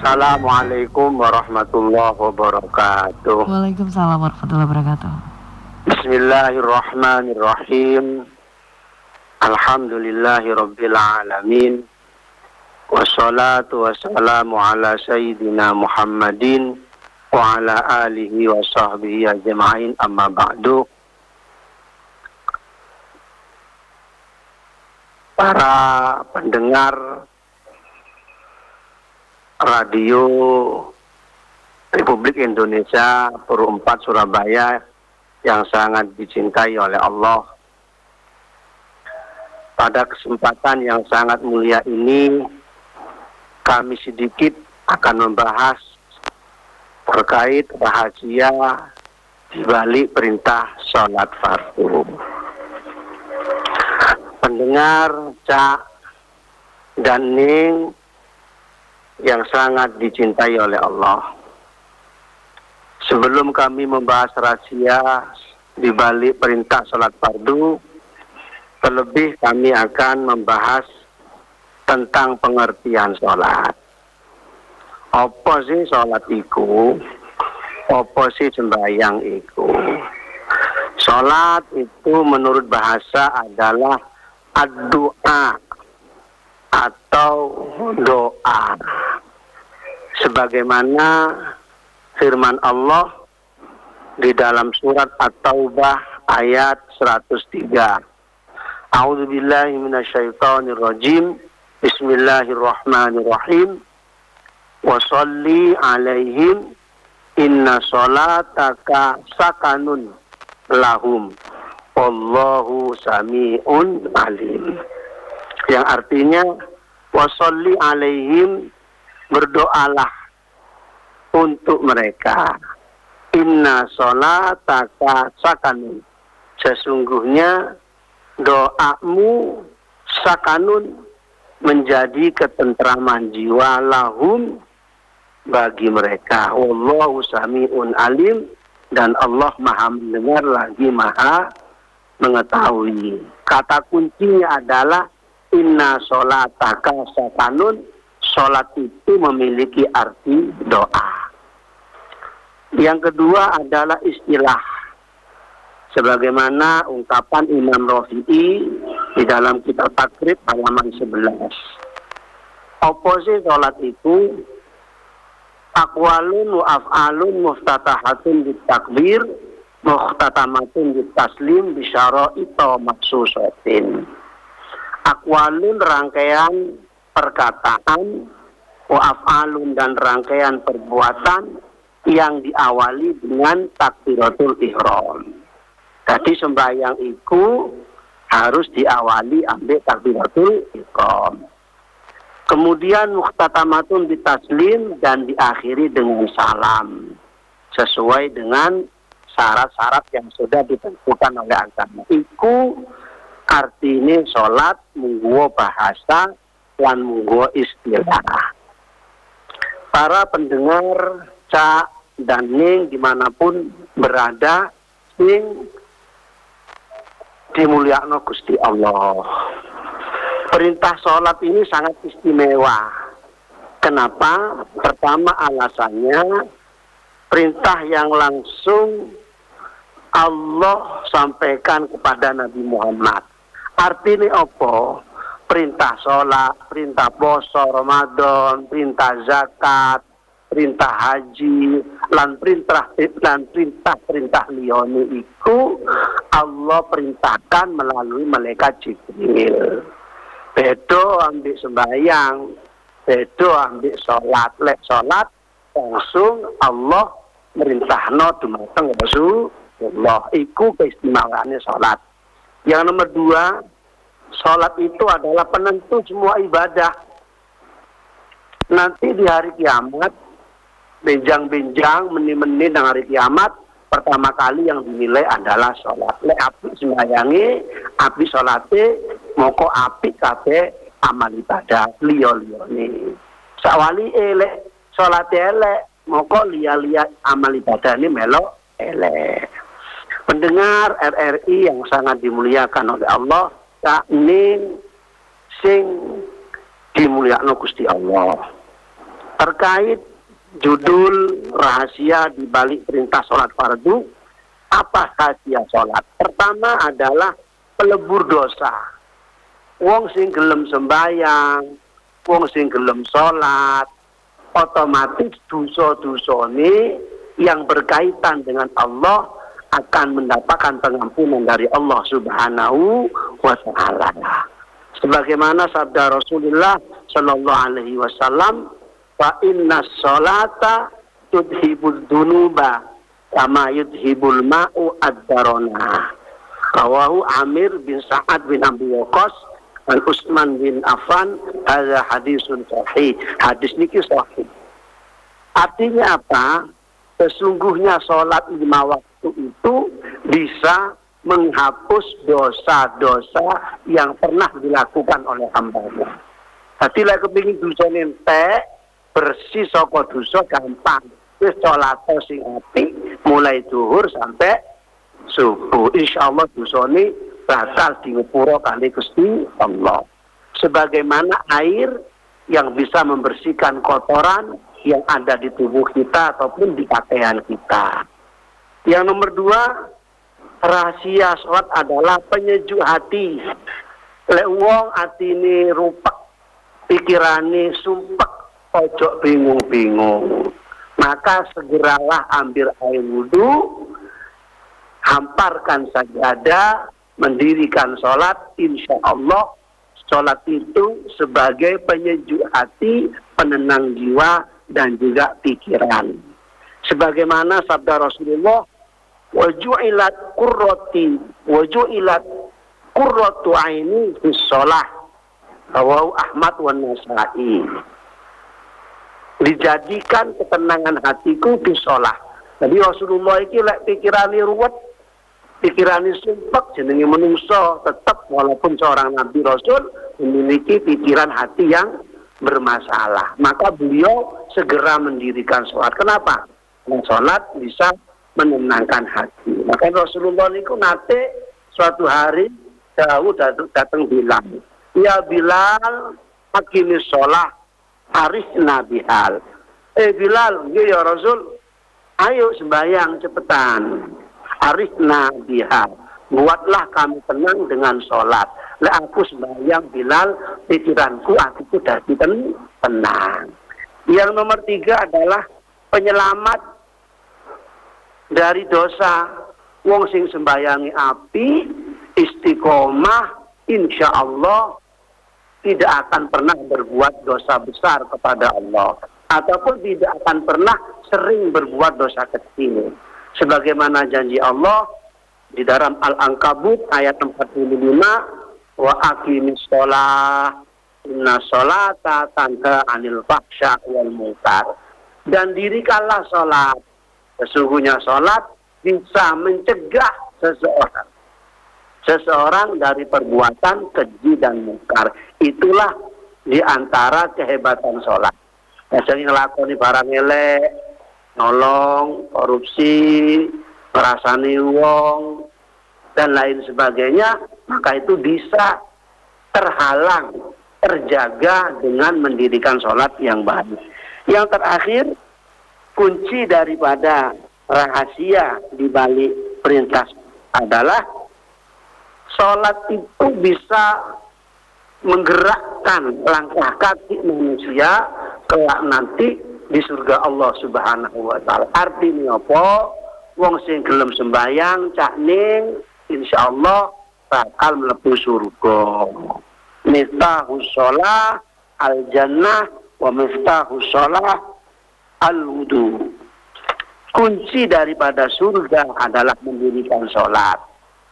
Assalamualaikum warahmatullahi wabarakatuh. Waalaikumsalam warahmatullahi wabarakatuh. Bismillahirrahmanirrahim. Alhamdulillahi rabbil alamin. Wassalatu wassalamu ala sayyidina Muhammadin wa ala alihi wa sahbihi ajma'in, amma ba'du. Para pendengar Radio Republik Indonesia Puru 4 Surabaya yang sangat dicintai oleh Allah, pada kesempatan yang sangat mulia ini kami sedikit akan membahas terkait rahasia di balik perintah sholat fardu. Pendengar Cak dan Ning yang sangat dicintai oleh Allah, sebelum kami membahas rahasia di balik perintah sholat fardu, terlebih kami akan membahas tentang pengertian sholat. Apa sih sholat iku? Apa sih sembahyang iku? Sholat itu menurut bahasa adalah ad-du'a atau doa, sebagaimana firman Allah di dalam surat At-Taubah ayat 103. A'udzubillahi minasyaitonirrajim. Bismillahirrahmanirrahim. Wa sholli alaihim inna sholataka sakanun lahum wallahu sami'un alim. Yang artinya wasolli alaihim, berdoalah untuk mereka. Inna sholataka sakanun, sesungguhnya doamu sakanun, menjadi ketentraman jiwa, lahum, bagi mereka. Wallahu sami'un alim, dan Allah maha mendengar lagi maha mengetahui. Kata kuncinya adalah inna sholataka sakanun. Sholat itu memiliki arti doa. Yang kedua adalah istilah, sebagaimana ungkapan Imam Rafi'i di dalam kitab Takrib halaman 11. Apa sih sholat itu? Aqwalun wa af'alun muftatahatun bitakbir muhtatamatun bitaslim bisyara'ita maksusatin. Aqwalun, rangkaian perkataan, wa af'alun, dan rangkaian perbuatan yang diawali dengan takbiratul ihram. Jadi sembahyang itu harus diawali ambil takbiratul ihram. Kemudian muhtatamatun bitaslim, dan diakhiri dengan salam sesuai dengan syarat-syarat yang sudah ditentukan oleh agama. Iku artinya sholat mungguo bahasa lan mungguo istilah. Para pendengar Cak dan Ning dimanapun berada, sing dimulyakno Gusti Allah, perintah sholat ini sangat istimewa. Kenapa? Pertama, alasannya perintah yang langsung Allah sampaikan kepada Nabi Muhammad. Artinya apa? Perintah sholat, perintah poso Ramadan, perintah zakat, perintah haji, lan perintah liyane iku Allah perintahkan melalui malaikat Jibril. Bedo ambil sembahyang, bedo ambil sholat. Lek sholat langsung Allah merintahno dumateng Rasulullah. Iku keistimewaannya sholat. Yang nomor 2, sholat itu adalah penentu semua ibadah. Nanti di hari kiamat, benjang-benjang, meni-meni di hari kiamat, pertama kali yang dinilai adalah sholat. Lek api sembayangi, api sholate, moko api kabeh amal ibadah liya-liyane. Sawali elek sholate elek, moko liya-liya amal ibadah ini melok elek. Pendengar RRI yang sangat dimuliakan oleh Allah, Cak Ning sing dimulyakno Gusti Allah. Terkait judul rahasia di balik perintah sholat fardu, apa rahasia sholat? Pertama adalah pelebur dosa. Wong sing gelem sembayang, wong sing gelem sholat, otomatis dosa-dosane yang berkaitan dengan Allah akan mendapatkan pengampunan dari Allah Subhanahu wa Ta'ala. Sebagaimana sabda Rasulullah Sallallahu Alaihi Wasallam, fa inna sholata tudhibul dunuba kama yudhibul ma'u ad-darona. Rawahu Amir bin Sa'ad bin Abi Waqqas dan Utsman bin Affan. Hadza hadisun sahih. Hadis niki sahih. Artinya apa? Sesungguhnya sholat 5 waktu itu bisa menghapus dosa-dosa yang pernah dilakukan oleh hamba-Nya. Jadi lek kepengin dosane entek, bersih saka dosa gampang. Wis sholat sing apik mulai zuhur sampai subuh. Insyaallah dosane bakal diwepuro kali Gusti Allah. Sebagaimana air yang bisa membersihkan kotoran yang ada di tubuh kita ataupun di pakaian kita. Yang nomor 2, rahasia sholat adalah penyejuk hati. Lek wong atine rupak, pikirane sumpek, ojo bingung-bingung. Maka segeralah ambil air wudu, hamparkan sajadah, mendirikan sholat. Insya Allah sholat itu sebagai penyejuk hati, penenang jiwa dan juga pikiran. Sebagaimana sabda Rasulullah, waju'ilat qurratu aini fis shalah. Rawahu Ahmad wan Nasa'i. Dijadikan ketenangan hatiku di sholat. Jadi Rasulullah iki lek pikirane ruwet, pikirane sumpek, jenenge menungso tetap walaupun seorang Nabi Rasul memiliki pikiran hati yang bermasalah. Maka beliau segera mendirikan sholat. Kenapa? Karena sholat bisa menenangkan hati. Maka Rasulullah niku nate suatu hari Daud datang bilang, ya Bilal, aqimis sholat, arifna bihal. Bilal, ya Rasul, ayo sembahyang cepetan. Arifna bihal, buatlah kami tenang dengan sholat. Lek aku sembahyang Bilal, pikiranku aku sudah tenang. Yang nomor 3 adalah penyelamat dari dosa. Wong sing sembayangi api, istiqomah, insya Allah tidak akan pernah berbuat dosa besar kepada Allah, ataupun tidak akan pernah sering berbuat dosa kecil. Sebagaimana janji Allah di dalam Al-Ankabut ayat 45, wa aqimis shalah inna sholata tanha 'anil fahsya wal munkar. Dan dirikanlah sholat. Sesungguhnya sholat bisa mencegah seseorang dari perbuatan keji dan mungkar. Itulah di antara kehebatan sholat. Biasanya ngelakoni barang elek, nolong, korupsi, merasani wong, dan lain sebagainya, maka itu bisa terhalang, terjaga dengan mendirikan sholat yang baik. Yang terakhir, kunci daripada rahasia di balik perintah adalah sholat itu bisa menggerakkan langkah kaki manusia kelak nanti di surga Allah Subhanahu wa Ta'ala. Artinya apa? Wong sing gelem sembayang cak ning insyaallah bakal mlebu surga. Miftahus shalah al jannah wa miftahus shalah al wudu. Kunci daripada surga adalah mendirikan sholat.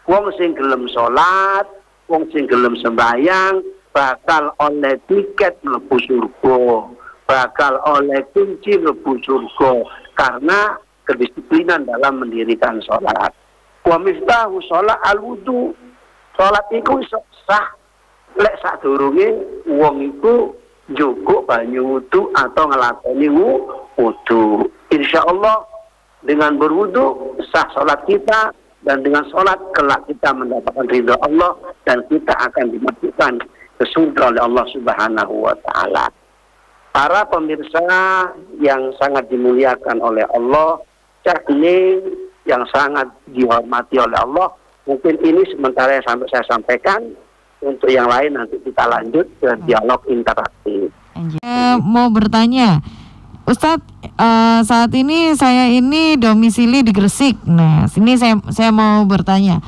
Wong sing gelem sholat, wong sing gelem sembahyang bakal oleh tiket mlebu surga, bakal oleh kunci mlebu surga karena kedisiplinan dalam mendirikan sholat. Wa miftahu sholat al-wudu. Sholat itu sah lek sadurunge wong iku njugo banyu wudu atau ngelakoni wudu. Insyaallah dengan berwudu sah sholat kita, dan dengan sholat kelak kita mendapatkan ridha Allah dan kita akan dimasukkan ke surga oleh Allah Subhanahu wa Ta'ala. Para pemirsa yang sangat dimuliakan oleh Allah, ini yang sangat dihormati oleh Allah, mungkin ini sementara yang saya sampaikan. Untuk yang lain nanti kita lanjut ke dialog interaktif. Mau bertanya, Ustadz, saat ini saya ini domisili di Gresik. Nah, sini saya mau bertanya.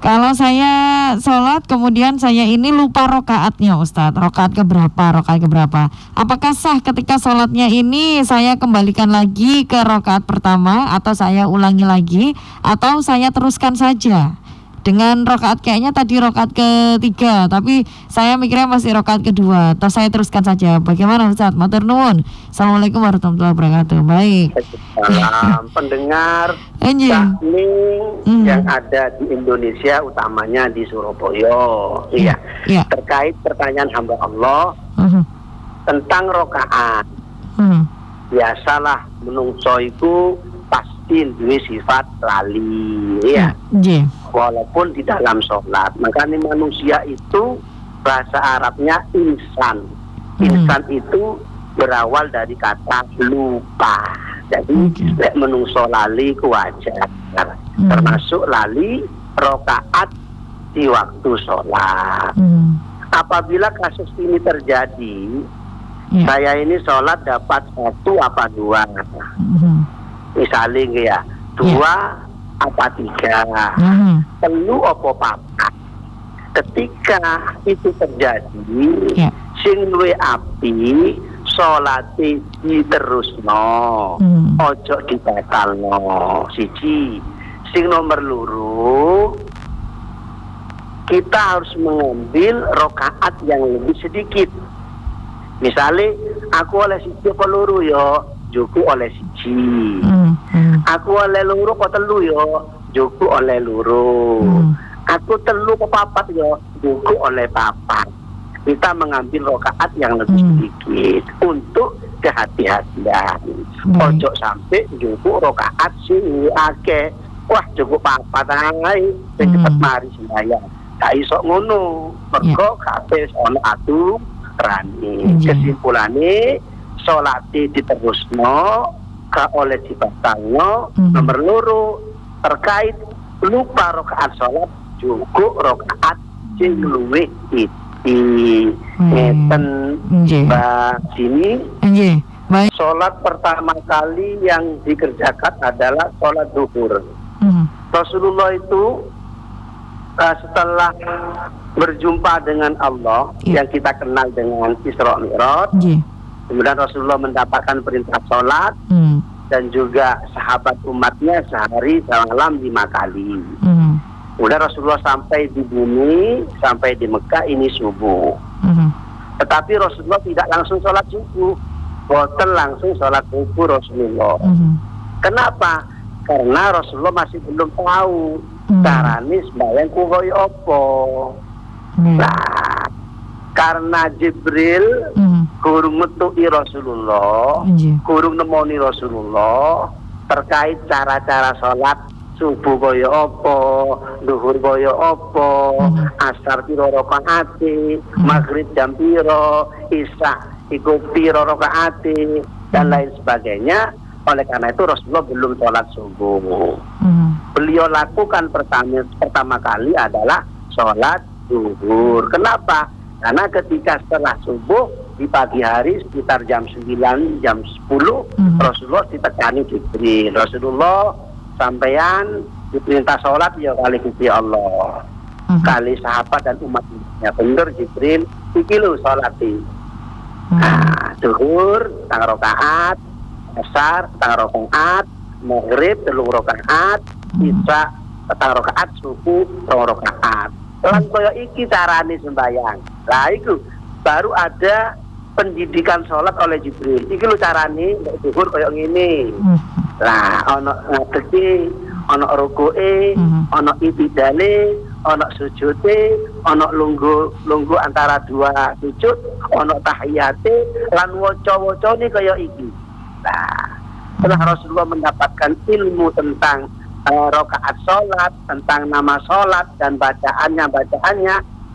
Kalau saya sholat kemudian saya ini lupa rokaatnya, Ustadz, rokaat keberapa? Apakah sah ketika sholatnya ini saya kembalikan lagi ke rokaat pertama atau saya ulangi lagi atau saya teruskan saja dengan rokaat, kayaknya tadi rokaat ketiga tapi saya mikirnya masih rokaat kedua, atau saya teruskan saja? Bagaimana Ustadz? Matur nuwun. Assalamualaikum warahmatullahi wabarakatuh. Baik. Salam pendengar Cakning yang ada di Indonesia, utamanya di Surabaya. Iya. Terkait pertanyaan hamba Allah tentang rokaat. Biasalah menungso itu pasti duwe sifat lali, ya. Walaupun di dalam sholat. Makanya manusia itu bahasa Arabnya insan. Insan itu berawal dari kata lupa. Jadi menungso lali ku wajar. Termasuk lali rokaat di waktu sholat. Apabila kasus ini terjadi, saya ini sholat dapat 1 apa 2. Misalnya ya 2 apa 3, perlu apa papa. Ketika itu terjadi, sing luwe api sholate diterusno, ojo dibatalno. Siji. Sing nomor loro, kita harus mengambil rokaat yang lebih sedikit. Misalnya aku oleh siji apa loro ya, Joku oleh siji. Aku oleh loro kok telu yo, Joku oleh loro. Aku telu kok papat yo, Joku oleh papat. Kita mengambil rokaat yang lebih sedikit untuk kehati-hatian. Ojo sampai Joku rokaat sing akeh. Wah, cukup papat ae, cepet mari sembahyang. Gak iso ngono. Mergo kabeh ono aturane. Kesimpulane sholati diterusno ka oleh dibatalno. Nomor loro, terkait lupa rokaat sholat cukup rokaat sing luwih iki. Ngeten Mbak sini. Sholat pertama kali yang dikerjakan adalah sholat zuhur. Rasulullah itu setelah berjumpa dengan Allah yang kita kenal dengan Isra Mi'raj, kemudian Rasulullah mendapatkan perintah sholat dan juga sahabat umatnya sehari semalam 5 kali. Kemudian Rasulullah sampai di bumi, sampai di Mekah ini subuh. Tetapi Rasulullah tidak langsung sholat subuh, boten langsung sholat subuh Rasulullah. Kenapa? Karena Rasulullah masih belum tahu carane sembahyang ku koyo apa. Nah, karena Jibril kurung metuki Rasulullah, kurung nemoni Rasulullah terkait cara-cara sholat subuh koyo apa, duhur koyo apa, asar piro rakaate, maghrib jam piro, isya iku piro rakaate, dan lain sebagainya. Oleh karena itu Rasulullah belum sholat subuh. Beliau lakukan pertama kali adalah sholat zuhur. Kenapa? Karena ketika setelah subuh di pagi hari sekitar jam 9, jam 10 Rasulullah ditekani Jibril. Rasulullah sampean diperintah sholat ya kali Gusti Allah, kali sahabat dan umatnya. Bener Jibril, iki lho sholati. Nah, zuhur tang rakaat, asar tang rakaat, maghrib 3 rakaat, isya tang rakaat, subuh 2 rakaat. Lan kaya iki carane sembahyang. Lah iku baru ada pendidikan sholat oleh Jibril. Iki lho carane nek zuhur kaya ngene. Lah ana ngadege, ana rukuke, ana itidale, ana sujude, ana lungguh antara 2 sujud, ana tahiyate, lan waca-wacane kaya iki. Nah, setelah Rasulullah mendapatkan ilmu tentang rakaat sholat, tentang nama sholat dan bacaannya,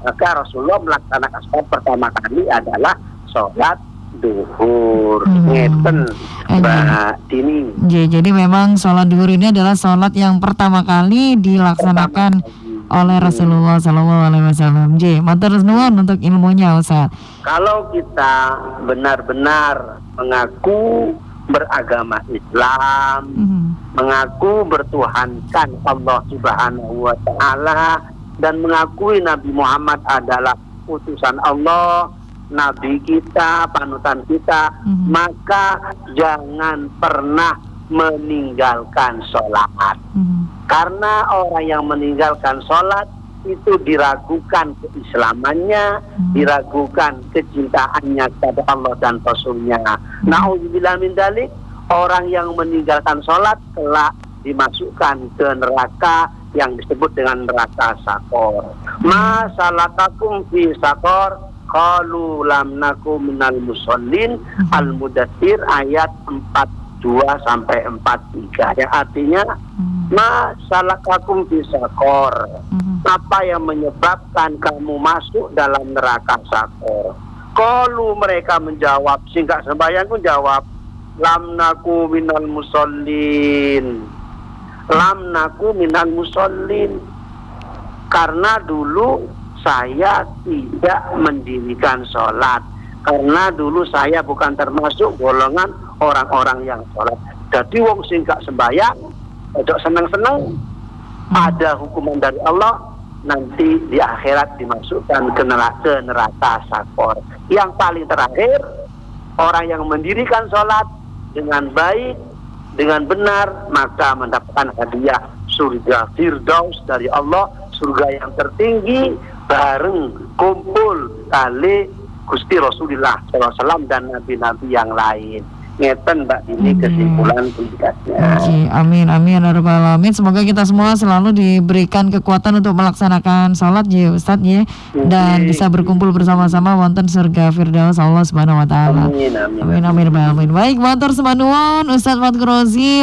maka Rasulullah melaksanakan sholat pertama kali adalah sholat duhur. Ngeten Mbak Dini. Jadi memang sholat duhur ini adalah sholat yang pertama kali dilaksanakan oleh Rasulullah SAW. Matur nuwun untuk ilmunya, Ustaz. Kalau kita benar-benar mengaku beragama Islam, mengaku bertuhankan Allah Subhanahu wa Ta'ala, dan mengakui Nabi Muhammad adalah utusan Allah, Nabi kita, panutan kita, maka jangan pernah meninggalkan sholat. Karena orang yang meninggalkan sholat itu diragukan keislamannya, diragukan kecintaannya kepada Allah dan Rasulnya. Na'udzubillah min dzalik, orang yang meninggalkan sholat telah dimasukkan ke neraka yang disebut dengan neraka sakor. Ma salakakum fi sakor, qalu lam naku minal musallin. Al-Mudaththir ayat 42 sampai 43, yang artinya ma salakakum fi sakor, apa yang menyebabkan kamu masuk dalam neraka sakor. Qalu, mereka menjawab, singkat sembahyang pun jawab, lam naku minal musallin. Lam naku minal musallin, karena dulu saya tidak mendirikan sholat, karena dulu saya bukan termasuk golongan orang-orang yang sholat. Jadi wong sing gak sembahyang, ojo seneng-seneng, ada hukuman dari Allah, nanti di akhirat dimasukkan ke neraka sakor. Yang paling terakhir, orang yang mendirikan sholat dengan baik, dengan benar, maka mendapatkan hadiah surga Firdaus dari Allah, surga yang tertinggi, bareng kumpul kali Gusti Rasulullah SAW dan nabi-nabi yang lain. Ngeten Mbak, ini kesimpulan singkatnya. Amin amin ya rabbal alamin. Semoga kita semua selalu diberikan kekuatan untuk melaksanakan sholat ya Ustadz ya, dan bisa berkumpul bersama-sama wonten surga Firdaus Allah Subhanahu wa Ta'ala. Amin amin. Amin amin. Baik, matur sembah nuwun Ustadz Fatkur Rozi.